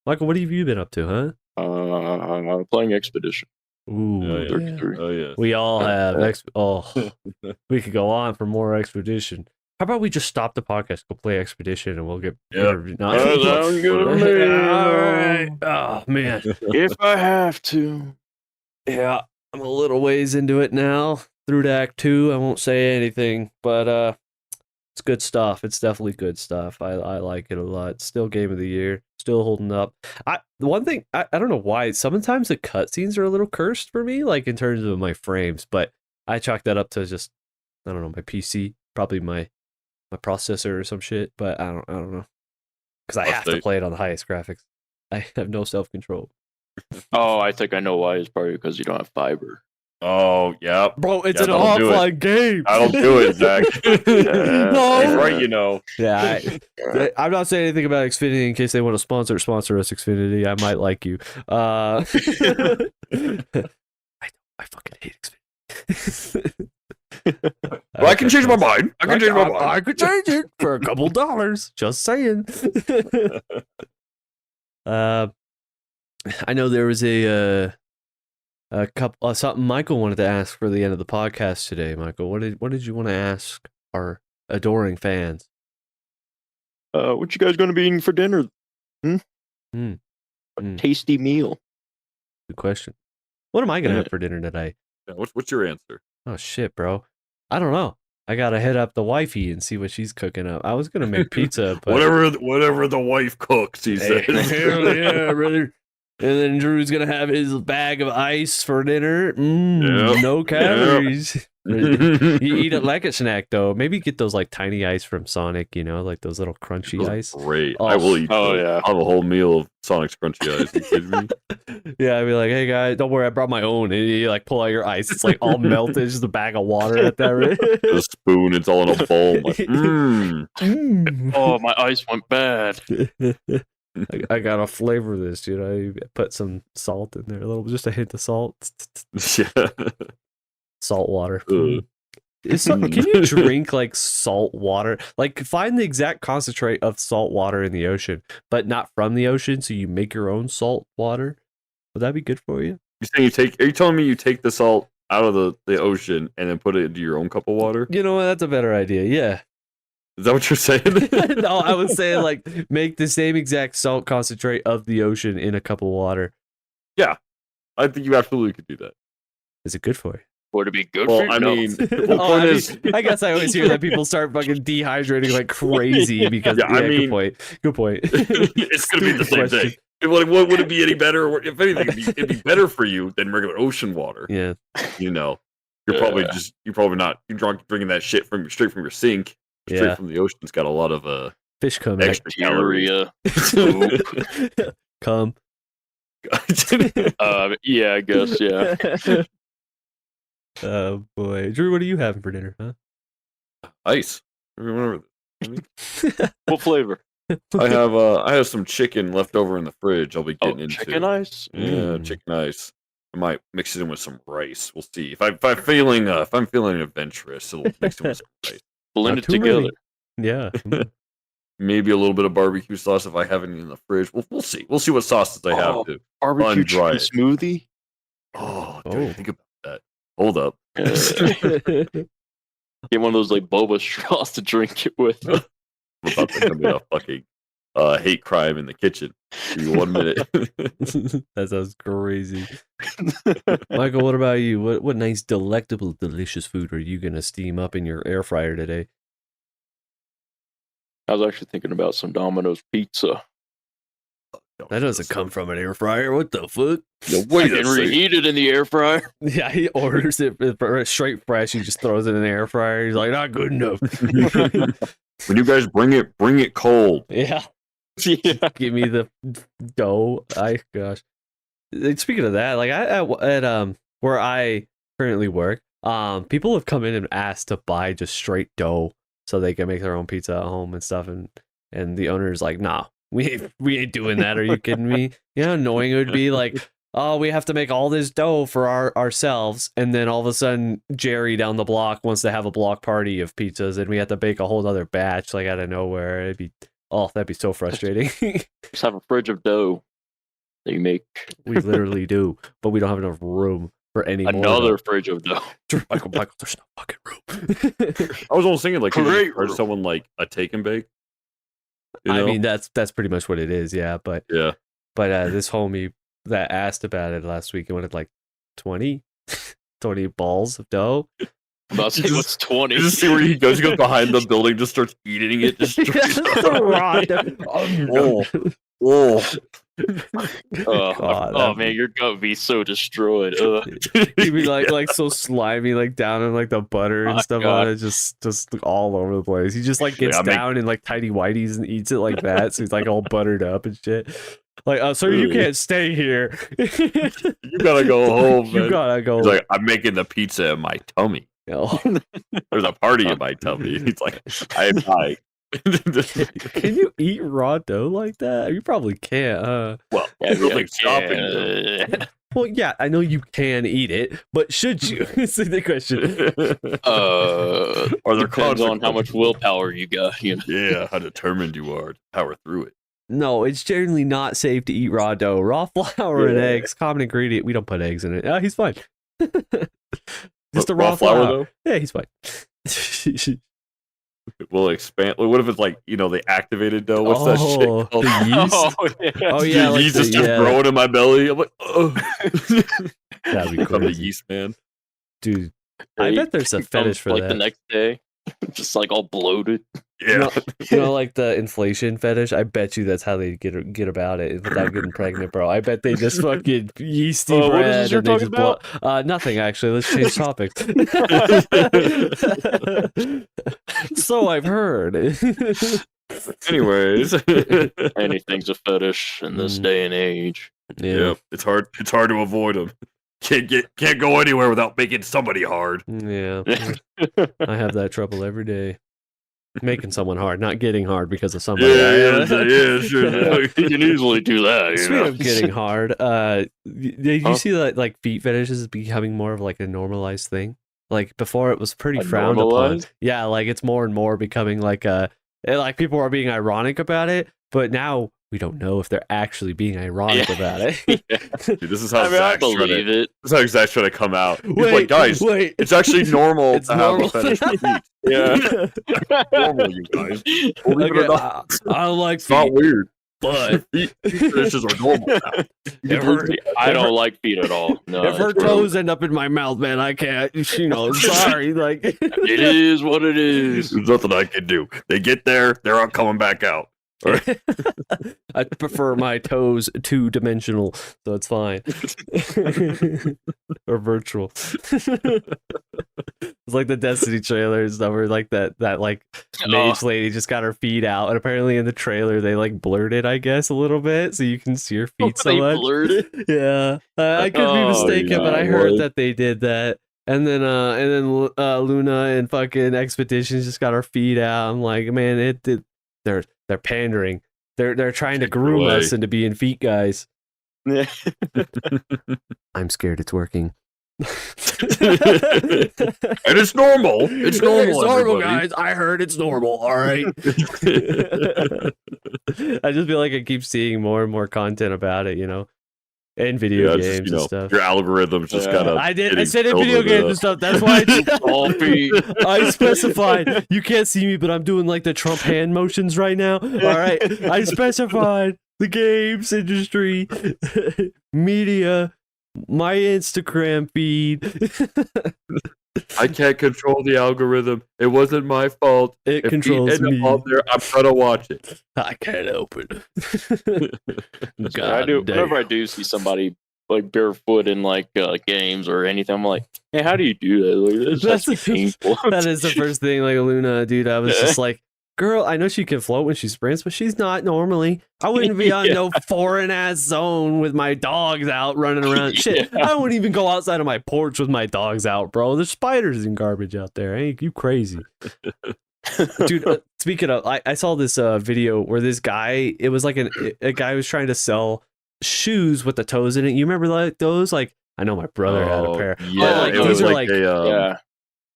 Michael, what have you been up to, huh? I'm playing Expedition. Ooh, Oh, yeah. 33. Oh, yes. we all have. We could go on for more Expedition. How about we just stop the podcast, go play Expedition, and we'll get interviewed? That sounds good to me. All right. Oh, man. If I have to. Yeah, I'm a little ways into it now. Through to Act 2. I won't say anything, but it's good stuff. It's definitely good stuff. I like it a lot. Still game of the year. Still holding up. The one thing, I don't know why, sometimes the cutscenes are a little cursed for me, like in terms of my frames, but I chalk that up to just, I don't know, my PC, probably my processor or some shit, but I don't know. Because I have to play it on the highest graphics. I have no self-control. Oh, I think I know why. It's probably because you don't have fiber. Oh, yeah. Bro, it's Yeah, an that'll do offline game. That'll do it, Zach. No. He's right, you know. Yeah, I'm not saying anything about Xfinity in case they want to sponsor us, Xfinity. I might like you. I fucking hate Xfinity. Well, I can change my mind. I can change my mind. I could change it for a couple dollars. Just saying. I know there was a couple something Michael wanted to ask for the end of the podcast today. Michael, what did you want to ask our adoring fans? What you guys going to be eating for dinner? A tasty meal. Good question. What am I gonna have for dinner today? Yeah, what's your answer? Oh shit, bro. I don't know. I gotta hit up the wifey and see what she's cooking up. I was gonna make pizza, but whatever the wife cooks, he says. Hell yeah, brother. And then Drew's gonna have his bag of ice for dinner. No calories. You eat it like a snack, though. Maybe get those like tiny ice from Sonic, you know, like those little crunchy Those are ice. Great. Oh. I will eat. Oh, those. yeah. I'll have a whole meal of Sonic's crunchy ice. You kidding me? Yeah, I'd be like, hey guys, don't worry, I brought my own. And you like pull out your ice, it's like all melted, just a bag of water at that rate. The spoon, it's all in a bowl. I'm like, Oh, my ice went bad. I gotta flavor this, you know. You put some salt in there, just a hint of salt. Yeah. Salt water. Ugh. Can you drink like salt water? Like find the exact concentrate of salt water in the ocean, but not from the ocean, so you make your own salt water. Would that be good for you? Are you telling me you take the salt out of the ocean and then put it into your own cup of water? You know what? That's a better idea. Yeah. Is that what you're saying? No, I would say like make the same exact salt concentrate of the ocean in a cup of water. Yeah. I think you absolutely could do that. Is it good for you? Would it be good Well, for you? I No. mean, the point is, I guess I always hear that people start fucking dehydrating like crazy because Yeah, I mean- good point. it's going to be the same Question. thing. Like, what would it be any better? If anything, it'd be better for you than regular ocean water. Yeah. You know, you're probably not drinking that shit straight from your sink, straight Yeah. from the ocean. It's got a lot of Fish coming. extra calories. Bacteria. Come. Yeah, I guess, yeah. Oh boy, Drew, what are you having for dinner? Huh? Ice. Remember, What flavor? I have some chicken left over in the fridge. I'll be Oh, getting into. chicken ice. Yeah, chicken ice. I might mix it in with some rice. We'll see. If I'm feeling adventurous, it'll mix it with some rice. Blend Not it too together. many. Yeah. Maybe a little bit of barbecue sauce if I have any in the fridge. We'll see. We'll see what sauces I have to Barbecue undry chicken it. smoothie. Oh, Oh. dude, think about that. Hold up. Get one of those like boba straws to drink it with. I'm about to commit a fucking hate crime in the kitchen. Give me 1 minute. That sounds crazy. Michael, what about you? What nice, delectable, delicious food are you gonna steam up in your air fryer today? I was actually thinking about some Domino's pizza. That doesn't come from an air fryer. What the fuck? No, I wait can a second. reheat it in the air fryer. Yeah, he orders it straight fresh. He just throws it in the air fryer. He's like, not good enough. When you guys bring it cold. Yeah. Yeah. Give me the dough. Gosh. Speaking of that, like at where I currently work, people have come in and asked to buy just straight dough so they can make their own pizza at home and stuff, and the owner's like, nah, we ain't doing that. Are you kidding me? You know how annoying it would be? Like, oh, we have to make all this dough for ourselves, and then all of a sudden Jerry down the block wants to have a block party of pizzas, and we have to bake a whole other batch like out of nowhere. That'd be so frustrating. Just have a fridge of dough that you make. We literally do, but we don't have enough room for any more. Another fridge of dough. Michael, there's no fucking room. I was almost thinking like Great or room. someone like a take and bake. You I know? mean, that's pretty much what it is, yeah. But Yeah. This homie that asked about it last week, he wanted like 20 balls of dough. About to say what's 20. You just see where he goes. He goes behind the building, just starts eating it. Just Raw dough. oh. Oh man, your gut would be so destroyed. He'd be like so slimy, like down in like the butter and Oh, stuff God. on it, just all over the place. He just like gets Yeah, down in like tidy whities and eats it like that. So he's like all buttered up and shit. Like, sir, you can't stay here. You gotta go home. You Man. gotta go. He's like, I'm making the pizza in my tummy. Oh. There's a party in my tummy. He's like, I'm dying. Can you eat raw dough like that? You probably can't, huh? Well, Yeah, there's nothing yeah, stopping yeah. you. Well, yeah, I know you can eat it, but should you? Is the question. Are there Depends on how consequences? much willpower you got. You know? Yeah, how determined you are to power through it. No, it's generally not safe to eat raw dough. Raw flour and Yeah. eggs, common ingredient. We don't put eggs in it. Oh, he's fine. Just a Raw raw flour. though Yeah, he's fine. will expand. What if it's like the activated dough? What's that shit Oh, called? the yeast? Oh, yeah. Oh, yeah, Dude, like yeast the- is just yeah. growing in my belly. I'm like, oh. That'd be I'm the crazy. yeast man. Dude, I bet there's a It fetish comes, for like that. the next day, just like all bloated. Yeah. Like the inflation fetish. I bet you that's how they get about it without getting pregnant, bro. I bet they just fucking yeasty What is bread this you're and they talking just blow. Nothing actually. Let's change topics. So I've heard. Anyways. Anything's a fetish in this Mm. day and age. Yeah, it's hard. It's hard to avoid them. Can't go anywhere without making somebody hard. Yeah. I have that trouble every day. Making someone hard, not getting hard because of somebody. Yeah, sure. You can easily do that. You Speaking know? of getting hard, did you see that like feet fetishes is becoming more of like a normalized thing? Like before, it was pretty A frowned upon. normalized? Yeah, like it's more and more becoming like like people are being ironic about it, but now we don't know if they're actually being ironic Yeah. about it. Dude, this is how I mean, I Zach's trying believe to. it. This is how Zach's trying to come out. He's like, guys, wait. it's actually normal It's to normal. have a fetish for feet. Yeah. Normal, you guys. Believe it or Okay, not, I like it's not feet, weird. but Feet fetishes are normal now. if her, I don't like feet at all. No, if her it's gross. toes end up in my mouth, man, I can't. Sorry. Like It is what it is. There's nothing I can do. They get there, they're not coming back out. I prefer my toes 2-dimensional, so it's fine. Or virtual. It's like the Destiny trailer and stuff where like that like mage lady just got her feet out, and apparently in the trailer they like blurred it, I guess, a little bit so you can see her feet so They much. blurred it. Yeah. I could be Oh, mistaken, but I yeah, heard what? that they did that. Luna and fucking Expeditions just got our feet out. I'm like, man, they're pandering. They're trying to groom us into being feet guys. Yeah. I'm scared it's working. And it's normal. It's normal, everybody. Guys. I heard it's normal. All right. I just feel like I keep seeing more and more content about it, and video games and stuff. Your algorithms just gotta. I said in video games and stuff. That's why I specified. You can't see me, but I'm doing like the Trump hand motions right now. All right. I specified the games industry, media, my Instagram feed. I can't control the algorithm. It wasn't my fault. It controls me. There, I'm gonna watch it. I can't help it. Whenever I do see somebody like barefoot in like games or anything, I'm like, hey, how do you do that? Like, that's painful. That is the first thing. Like Luna, dude, I was just like, girl, I know she can float when she sprints, but she's not normally. I wouldn't be on no foreign ass zone with my dogs out running around. Shit, I wouldn't even go outside of my porch with my dogs out, bro. There's spiders and garbage out there. Ain't you crazy? Dude, speaking of, I saw this video where this guy, it was like a guy was trying to sell shoes with the toes in it. You remember like those? Like, I know my brother had a pair. Yeah, like, these are like yeah.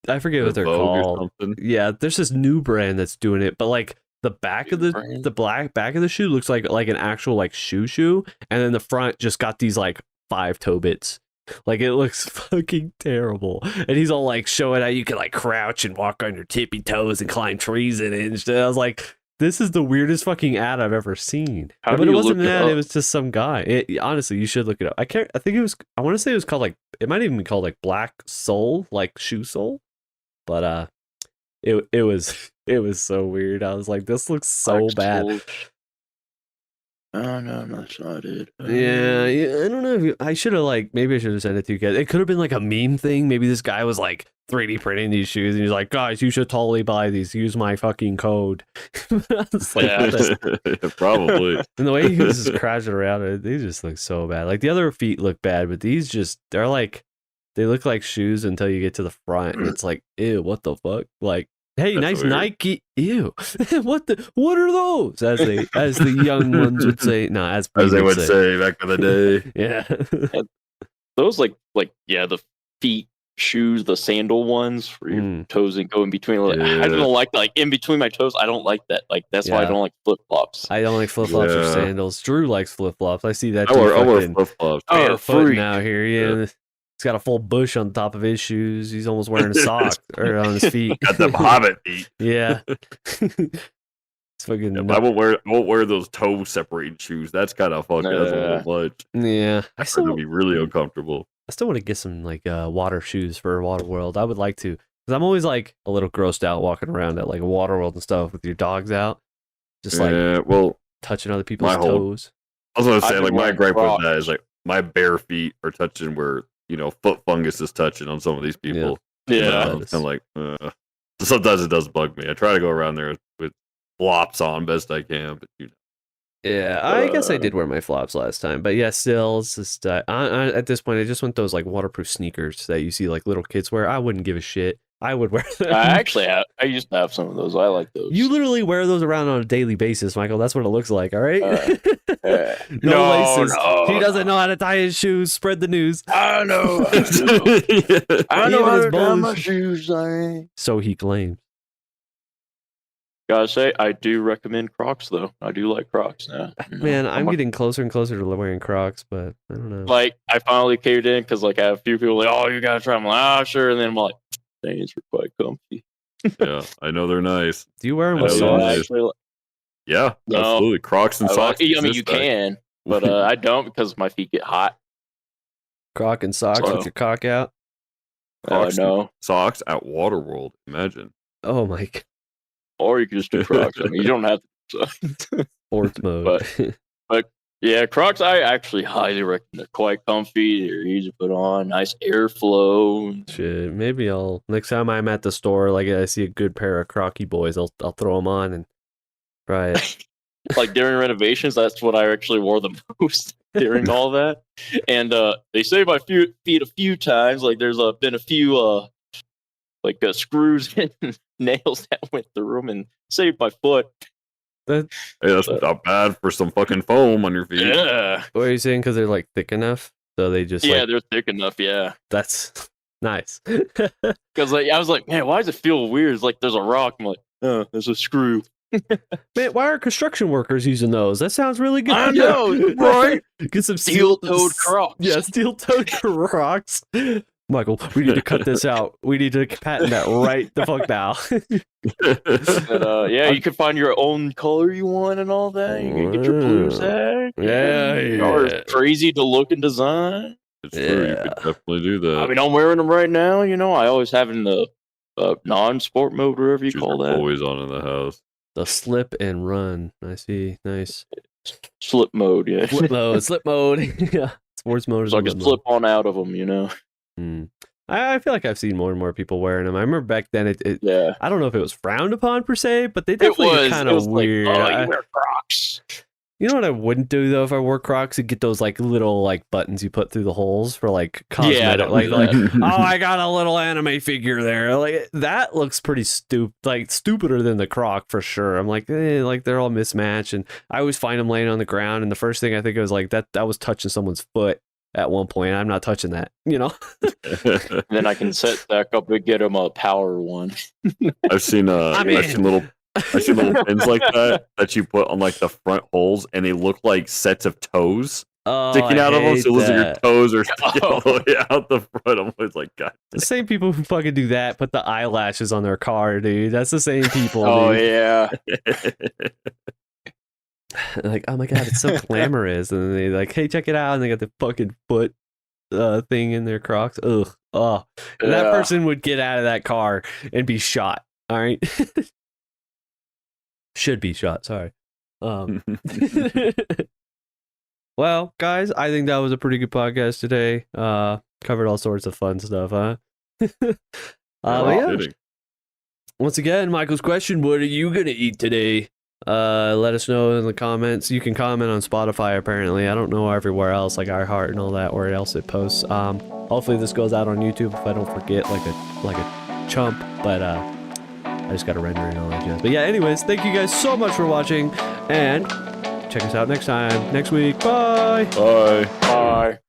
I forget what they're called. Yeah, there's this new brand that's doing it, but like the back of the black back of the shoe looks like an actual like shoe, and then the front just got these like 5 toe bits. Like it looks fucking terrible. And he's all like showing how you can like crouch and walk on your tippy toes and climb trees in it and shit. I was like, this is the weirdest fucking ad I've ever seen. But it wasn't an ad, it was just some guy. Honestly, you should look it up. I think it was, I want to say it was called like, it might even be called like Black Sole, like shoe sole. But it was so weird. I was like, this looks so bad. Oh no, that's not it. Yeah, I don't know. I should have maybe I should have sent it to you guys. It could have been like a meme thing. Maybe this guy was like 3D printing these shoes, and he's like, guys, you should totally buy these. Use my fucking code. Probably. And the way he was just crashing around, they just look so bad. Like the other feet look bad, but these they're like, they look like shoes until you get to the front, and it's like, ew, what the fuck? Like, hey, that's nice weird. Nike. Ew, what are those? As the young ones would say. No, as they would say back in the day. Yeah. Those the feet shoes, the sandal ones for your toes and go in between. I don't like in between my toes. I don't like that. Like that's why I don't like flip flops. I don't like flip flops or sandals. Drew likes flip flops. I see that. I wear flip flops. Barefoot out here. Yeah. He's got a full bush on top of his shoes. He's almost wearing a sock or on his feet. Got them hobbit feet. Yeah. It's fucking. I won't wear those toe separating shoes. That's kind of fucking. That's a little much. Yeah, I still would be really uncomfortable. I still want to get some water shoes for Water World. I would like to, because I'm always like a little grossed out walking around at like Water World and stuff with your dogs out, just touching other people's toes. I was gonna say my gripe with that is like my bare feet are touching where foot fungus is touching on some of these people. Yeah. It's kind of like, sometimes it does bug me. I try to go around there with flops on best I can, but Yeah, I guess I did wear my flops last time, but yeah, still, it's just at this point, I just want those like waterproof sneakers that you see like little kids wear. I wouldn't give a shit. I would wear them. I used to have some of those. I like those. You literally wear those around on a daily basis, Michael. That's what it looks like, all right? No laces. No. He doesn't know how to tie his shoes. Spread the news. I know. I know how to tie my shoes. So he claims. Gotta say, I do recommend Crocs, though. I do like Crocs now. Man, I'm getting closer and closer to wearing Crocs, but I don't know. Like, I finally caved in because, like, I have a few people like, oh, you gotta try them. I'm like, oh, sure. And then I'm like, these are quite comfy. Yeah, I know they're nice. Do you wear them with socks? Yeah, absolutely. Crocs and socks. I mean, you can, but I don't because my feet get hot. Croc and socks with your cock out? Crocs no. Socks at Waterworld. Imagine. Oh, my God. Or you can just do Crocs. I mean, you don't have to. Sports mode. But yeah, Crocs I actually highly recommend. They're quite comfy. They're easy to put on. Nice airflow. Shit, maybe next time I'm at the store, like I see a good pair of Crocky boys, I'll throw them on and try it. Like during renovations, that's what I actually wore the most. hearing all that. And they saved my feet a few times. Like there's been a few screws and nails that went through them and saved my foot. Hey, that's not bad for some fucking foam on your feet. Yeah. What are you saying? Because they're like thick enough, so they just Yeah, they're thick enough. Yeah. That's nice. Because I was like, man, why does it feel weird? It's like there's a rock. I'm like, oh, there's a screw. Man, why are construction workers using those? That sounds really good. I know, right? Get some Steel-toed Crocs. Yeah, steel-toed Crocs. Michael, we need to cut this out. We need to patent that right the fuck now. But, yeah, you can find your own color you want and all that. You can get your blue sack. Yeah. Crazy to look and design. It's true. You could definitely do that. I mean, I'm wearing them right now. You know, I always have in the non-sport mode, whatever you call that. Always on in the house. The slip and run. I see. Nice. Slip mode, yeah. Slip mode. Yeah. Sports mode. So I can slip on out of them, you know. I feel like I've seen more and more people wearing them. I remember back then, yeah. I don't know if it was frowned upon per se, but they definitely were kind of weird. Like, oh, you wear Crocs. You know what I wouldn't do though if I wore Crocs? I'd get those like little like buttons you put through the holes for like cosmetic. Yeah, like oh, I got a little anime figure there. Like that looks pretty stupider than the Croc for sure. I'm like, like they're all mismatched, and I always find them laying on the ground. And the first thing I think was like that was touching someone's foot at one point. I'm not touching that, you know. Then I can set back up and get him a power one. I've seen little pins like that you put on like the front holes, and they look like sets of toes sticking out of them. So it looks like your toes are sticking all the way out the front. I'm always like, God. The same people who fucking do that put the eyelashes on their car, dude. That's the same people. Oh dude. yeah. Like, oh my god, it's so glamorous, and then they like, hey, check it out, and they got the fucking foot thing in their Crocs. Ugh, oh, and that person would get out of that car and be shot. All right, should be shot. Sorry. Well, guys, I think that was a pretty good podcast today. Covered all sorts of fun stuff, huh? Yeah. Once again, Michael's question: what are you gonna eat today? Let us know in the comments. You can comment on Spotify apparently. I don't know everywhere else, like iHeart and all that, where else it posts. Hopefully this goes out on YouTube if I don't forget like a chump, but I just gotta render it and all that jazz. But yeah, anyways, thank you guys so much for watching, and check us out next week. Bye. Bye. Bye.